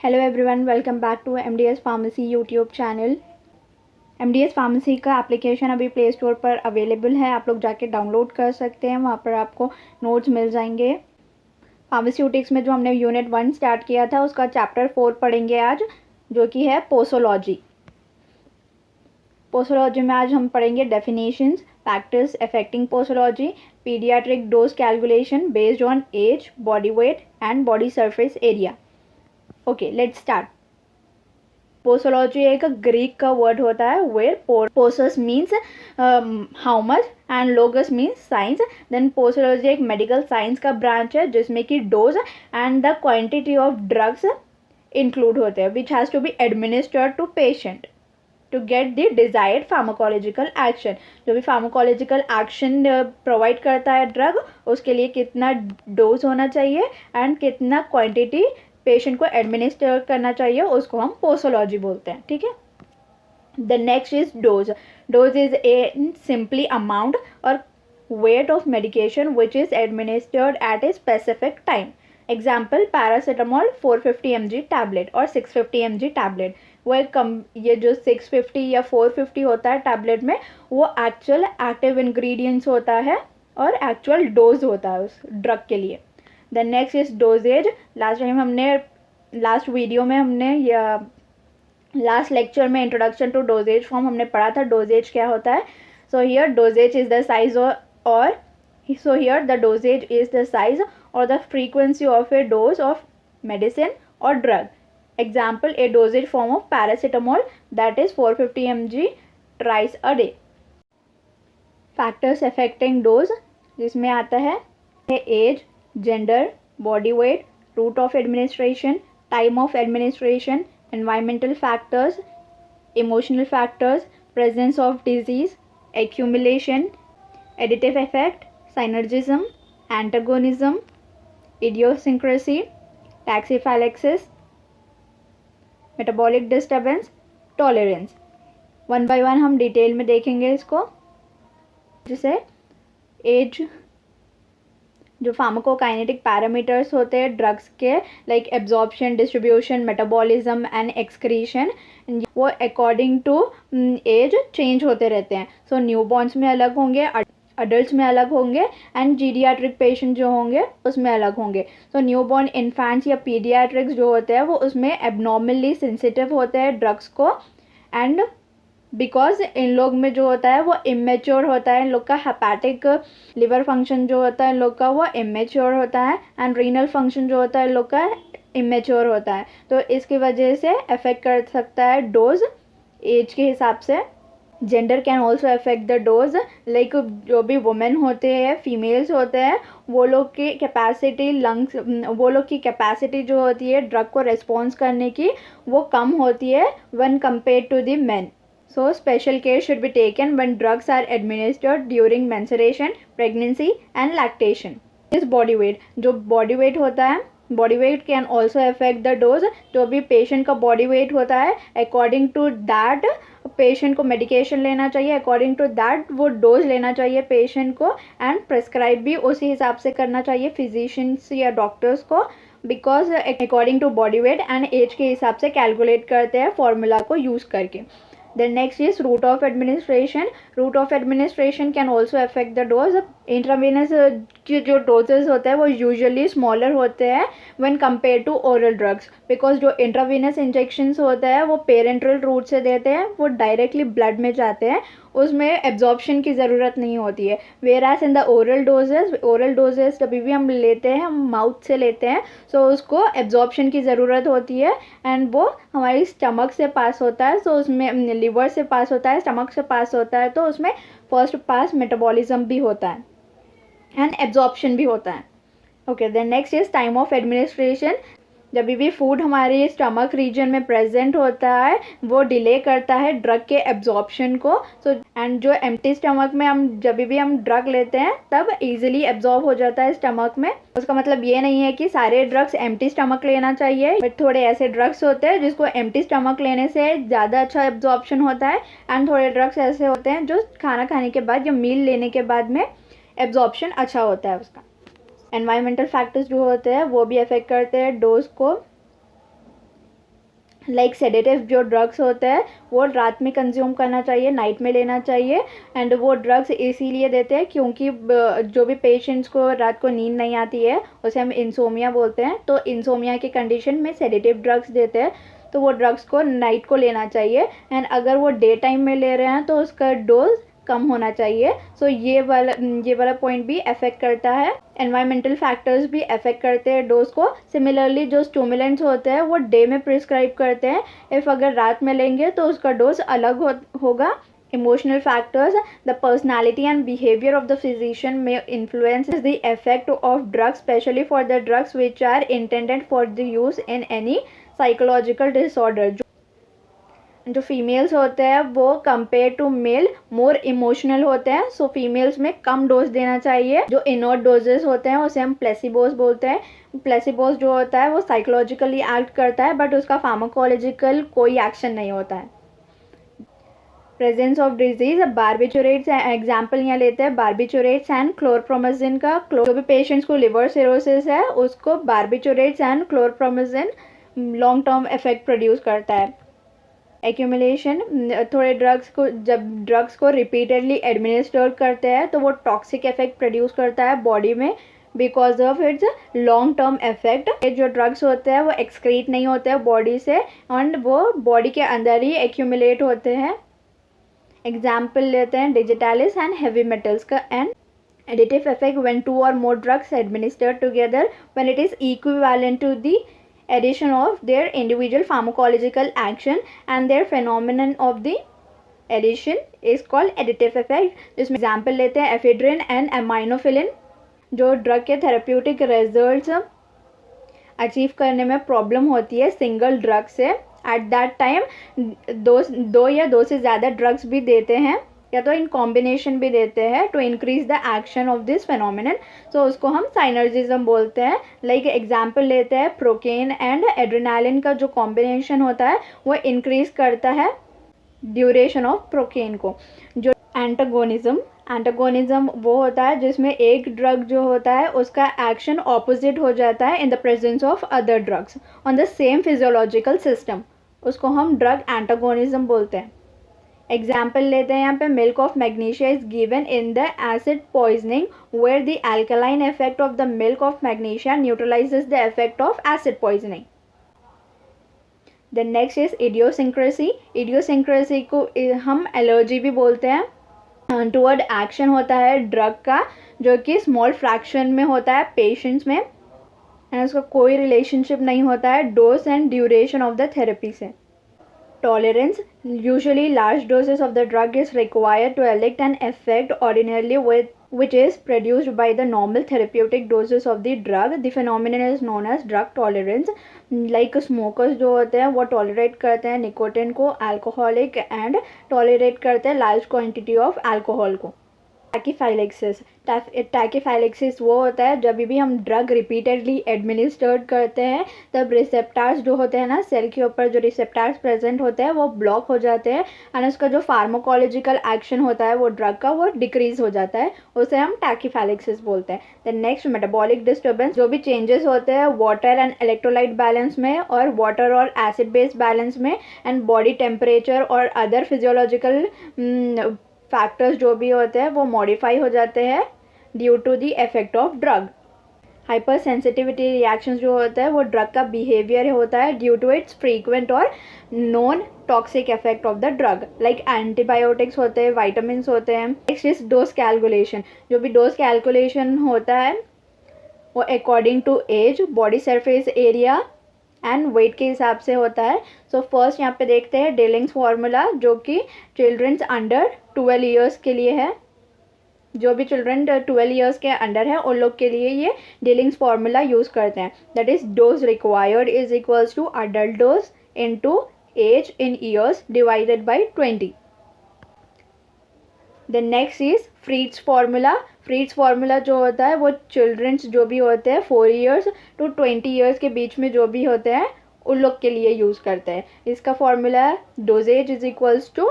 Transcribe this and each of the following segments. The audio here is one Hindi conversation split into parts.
Hello everyone, welcome back to MDS pharmacy YouTube channel. MDS pharmacy का एप्लीकेशन अभी प्ले स्टोर पर अवेलेबल है, आप लोग जाके डाउनलोड कर सकते हैं। वहाँ पर आपको नोट्स मिल जाएंगे। फार्मास्यूटिक्स में जो हमने यूनिट 1 स्टार्ट किया था उसका चैप्टर 4 पढ़ेंगे आज, जो कि है पोसोलॉजी। पोसोलॉजी में आज हम पढ़ेंगे definitions, factors affecting posology, paediatric dose calculation based on age, body weight and body surface area. Okay, let's start. Posology एक ग्रीक का वर्ड होता है where posos means how much and logos means science. Then posology एक मेडिकल साइंस का ब्रांच है जिसमें कि dose and the quantity of drugs include होते हैं which has to be administered to patient to get the desired pharmacological action. जो भी फार्माकोलॉजिकल एक्शन प्रोवाइड करता है ड्रग, उसके लिए कितना डोज होना चाहिए एंड कितना क्वांटिटी पेशेंट को एडमिनिस्टर करना चाहिए, उसको हम पोसोलॉजी बोलते हैं। ठीक है। The next is dose. Dose is a simply amount or weight of medication which is administered at a specific time. Example paracetamol 450 mg tablet or 650 mg tablet. वो ये जो 650 या 450 होता है टैबलेट में, वो एक्चुअल एक्टिव इंग्रेडिएंट्स होता है और एक्चुअल डोज होता है उस ड्रग के लिए। The next is dosage. Last video में हमने या लास्ट लेक्चर में इंट्रोडक्शन टू डोजेज फॉर्म हमने पढ़ा था, डोजेज क्या होता है। So here dosage is the size और so here the dosage is the size or the frequency of a dose of medicine or drug. Example, a dosage form of paracetamol that is 450 mg twice a day. Factors affecting dose जिसमें आता है age, gender, body weight, route of administration, time of administration, environmental factors, emotional factors, presence of disease, accumulation, additive effect, synergism, antagonism, idiosyncrasy, tachyphylaxis, metabolic disturbance, tolerance. One by one हम डिटेल में देखेंगे इसको। जैसे एज, जो फार्माकोकाइनेटिक पैरामीटर्स होते हैं ड्रग्स के, like absorption, distribution, metabolism and excretion, वो अकॉर्डिंग टू एज चेंज होते रहते हैं। सो न्यूबॉर्न्स में अलग होंगे, अडल्ट्स में अलग होंगे एंड जीडियाट्रिक पेशेंट जो होंगे उसमें अलग होंगे। सो न्यूबॉर्न इन्फेंट्स या पीडियाट्रिक्स जो होते हैं वो उसमें एबनॉर्मली सेंसिटिव होते हैं ड्रग्स को, एंड बिकॉज इन लोग में जो होता है वो इमेच्योर होता है, इन लोग का हेपेटिक लिवर फंक्शन जो होता है इन लोग का वो इमेच्योर होता है, एंड रीनल फंक्शन जो होता है इन लोग का इमेच्योर होता है। तो इसकी वजह से अफेक्ट कर सकता है डोज एज के हिसाब से। Gender can also affect the dose, like जो भी वुमेन होते हैं, फीमेल्स होते हैं, वो लोग की कैपेसिटी लंग्स, वो लोग की कैपेसिटी जो होती है ड्रग को रिस्पॉन्स करने की, वो कम होती है when compared to the men. So special care should be taken when drugs are administered during menstruation, pregnancy and lactation. Is body weight. जो body weight होता है, body weight can also affect the dose. जो भी patient का body weight होता है, according to that patient को medication लेना चाहिए, according to that वो dose लेना चाहिए patient को, and prescribe भी उसी हिसाब से करना चाहिए physicians या doctors को, because according to body weight and age के हिसाब से calculate करते हैं formula को use करके। Then next is route of administration. Route of administration can also affect the dose. Intravenous के जो डोजेस होते हैं वो यूजुअली स्मॉलर होते हैं when compare to oral drugs, because जो इंट्रावेनस इंजेक्शंस होते हैं वो पेरेंट्रल रूट से देते हैं, वो डायरेक्टली ब्लड में जाते हैं, उसमें एब्जॉर्प्शन की ज़रूरत नहीं होती है। Whereas in the oral doses जब भी हम लेते हैं, हम माउथ से लेते हैं, सो उसको एब्जॉर्प्शन की ज़रूरत होती है, एंड वो हमारी स्टमक से पास होता है, सो उसमें लिवर से पास होता है, स्टमक से पास होता है, तो उसमें फर्स्ट पास मेटाबॉलिज्म भी होता है एंड एब्जॉर्प्शन भी होता है। Okay, then next is time of administration. जब भी फूड हमारे स्टमक रीजन में प्रेजेंट होता है वो डिले करता है ड्रग के एब्जॉर्प्शन को। सो एंड जो एम्प्टी स्टमक में हम जब भी हम ड्रग लेते हैं तब इजीली एब्जॉर्ब हो जाता है स्टमक में। उसका मतलब ये नहीं है कि सारे ड्रग्स एम्प्टी स्टमक लेना चाहिए, बट थोड़े ऐसे ड्रग्स होते हैं जिसको एम्प्टी स्टमक लेने से ज़्यादा अच्छा एब्जॉर्प्शन होता है, एंड थोड़े ड्रग्स ऐसे होते हैं जो खाना खाने के बाद या मील लेने के बाद में एब्जॉर्प्शन अच्छा होता है उसका। एनवायरमेंटल फैक्टर्स जो होते हैं वो भी अफेक्ट करते हैं डोज को। लाइक सेडेटिव जो ड्रग्स होते हैं वो रात में कंज्यूम करना चाहिए, नाइट में लेना चाहिए। एंड वो ड्रग्स इसीलिए देते हैं क्योंकि जो भी पेशेंट्स को रात को नींद नहीं आती है उसे हम इंसोमिया बोलते हैं, तो इंसोमिया की कंडीशन में सेडेटिव ड्रग्स देते हैं, तो वो ड्रग्स को नाइट को लेना चाहिए। एंड अगर वो डे टाइम में ले रहे हैं तो उसका डोज कम होना चाहिए। सो ये वाला पॉइंट भी अफेक्ट करता है। एनवायरमेंटल फैक्टर्स भी अफेक्ट करते हैं डोज को। सिमिलरली जो स्टिमुलेंट्स होते हैं वो डे में प्रिस्क्राइब करते हैं, इफ़ अगर रात में लेंगे तो उसका डोज अलग होगा। Emotional factors, the personality and behavior of the physician may influence the effect of drugs, especially for the drugs which are intended for the use in any psychological disorder. जो फीमेल्स होते हैं वो compare to male more emotional होते हैं, सो फीमेल्स में कम डोज देना चाहिए। जो इनर्ट डोजेस होते हैं उसे हम प्लेसिबोस बोलते हैं। प्लेसिबोस जो होता है वो साइकोलॉजिकली एक्ट करता है बट उसका फार्माकोलॉजिकल कोई एक्शन नहीं होता है। Presence of disease, barbiturates example यहाँ लेते हैं, बार्बिचुरेट्स एंड क्लोरप्रोमाजिन का। जो भी पेशेंट्स को लिवर सिरोसिस है उसको barbiturates and chlorpromazine long term effect produce करता है। एक्यूमुलेशन, थोड़े जब ड्रग्स को रिपीटेडली एडमिनिस्टर करते हैं तो वो टॉक्सिक इफेक्ट प्रोड्यूस करता है बॉडी में because of its long term effect. जो ड्रग्स होते हैं वो एक्सक्रीट नहीं होते हैं बॉडी से एंड वो बॉडी के अंदर ही एक्यूमुलेट होते हैं। एग्जाम्पल लेते हैं डिजिटालिस एंड हेवी मेटल्स का। And additive effect when two or more drugs administered together when it is equivalent to the addition of their individual pharmacological action and their phenomenon of the addition is called additive effect। जिसमें एग्जाम्पल लेते हैं एफेड्रिन एंड एमाइनोफिलिन। जो ड्रग के थेरेप्यूटिक रिजल्ट्स अचीव करने में प्रॉब्लम होती है सिंगल ड्रग से, एट दैट टाइम दो या दो से ज़्यादा ड्रग्स भी देते हैं या तो इन कॉम्बिनेशन भी देते हैं to increase the action of this phenomenon, so उसको हम साइनर्जिज्म बोलते हैं। लाइक एग्जांपल लेते हैं प्रोकेन एंड एड्रेनालिन का जो कॉम्बिनेशन होता है वो इंक्रीज करता है ड्यूरेशन ऑफ प्रोकेन को। जो एंटागोनिज्म वो होता है जिसमें एक ड्रग जो होता है उसका एक्शन ऑपोजिट हो जाता है in the presence of other drugs on the same physiological system, उसको हम ड्रग एंटागोनिज्म बोलते हैं। एग्जाम्पल लेते हैं यहाँ पे milk of magnesia is given in the acid poisoning where the alkaline effect of the milk of magnesia neutralizes the effect of acid poisoning. The next is idiosyncrasy. Idiosyncrasy को हम एलर्जी भी बोलते हैं। टुवर्ड एक्शन होता है ड्रग का जो कि स्मॉल फ्रैक्शन में होता है पेशेंट्स में एंड उसका कोई रिलेशनशिप नहीं होता है dose and duration of the therapy से। Tolerance, usually large doses of the drug is required to elicit an effect ordinarily which is produced by the normal therapeutic doses of the drug. The phenomenon is known as drug tolerance. Like smokers जो होते हैं वो tolerate करते हैं निकोटिन को, alcoholic and tolerate करते हैं large quantity of alcohol को। टैकीफाइलेक्सिस, टैकीफाइलेक्सिस वो होता है जब भी हम ड्रग रिपीटेडली एडमिनिस्टर्ड करते हैं तब रिसेप्टार्स जो होते हैं ना सेल के ऊपर जो रिसेप्टार्स प्रेजेंट होते हैं वो ब्लॉक हो जाते हैं एंड उसका जो फार्माकोलॉजिकल एक्शन होता है वो ड्रग का वो डिक्रीज हो जाता है, उसे हम टैकीफाइलेक्सिस बोलते हैं। द नेक्स्ट मेटाबॉलिक डिस्टर्बेंस, जो भी चेंजेस होते हैं वाटर एंड इलेक्ट्रोलाइट बैलेंस में और वाटर और एसिड बेस बैलेंस में एंड बॉडी टेम्परेचर और अदर फिजियोलॉजिकल फैक्टर्स जो भी होते हैं वो मॉडिफाई हो जाते हैं due to the effect of drug. Hypersensitivity reactions जो होता है वो ड्रग का बिहेवियर होता है ड्यू टू इट्स फ्रीक्वेंट और non toxic effect of the drug. Like antibiotics होते हैं, वाइटामिन होते हैं। नेक्स्ट इज डोज कैलकुलेशन, जो भी डोज कैलकुलेशन होता है वो according to age, body surface area and weight के हिसाब से होता है। सो फर्स्ट यहाँ पे देखते हैं डेलिंग्स फार्मूला जो कि चिल्ड्रंस अंडर 12 ईयर्स के लिए है। जो भी चिल्ड्रन 12 ईयर्स के अंडर है उन लोग के लिए ये डेलिंग्स फार्मूला यूज़ करते हैं। That is dose required is equals to adult dose into age in years divided by 20। The next is Fried's formula. Fried's formula जो होता है वो चिल्ड्रंस जो भी होते हैं 4 ईयर्स टू 20 ईयर्स के बीच में जो भी होते हैं उन लोग के लिए यूज़ करते हैं। इसका फार्मूला है dosage is equals to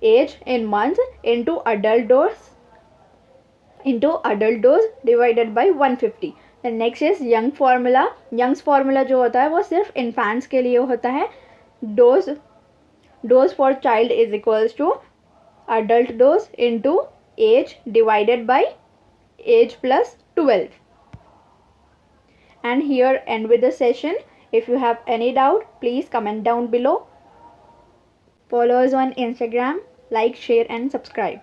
age in months into adult dose divided by 150। The next is Young formula. Young's formula जो होता है वो सिर्फ इन्फेंट्स के लिए होता है। dose for child is equals to adult dose into age divided by age plus 12. And here end with the session. If you have any doubt, please comment down below. Follow us on Instagram, like, share and subscribe.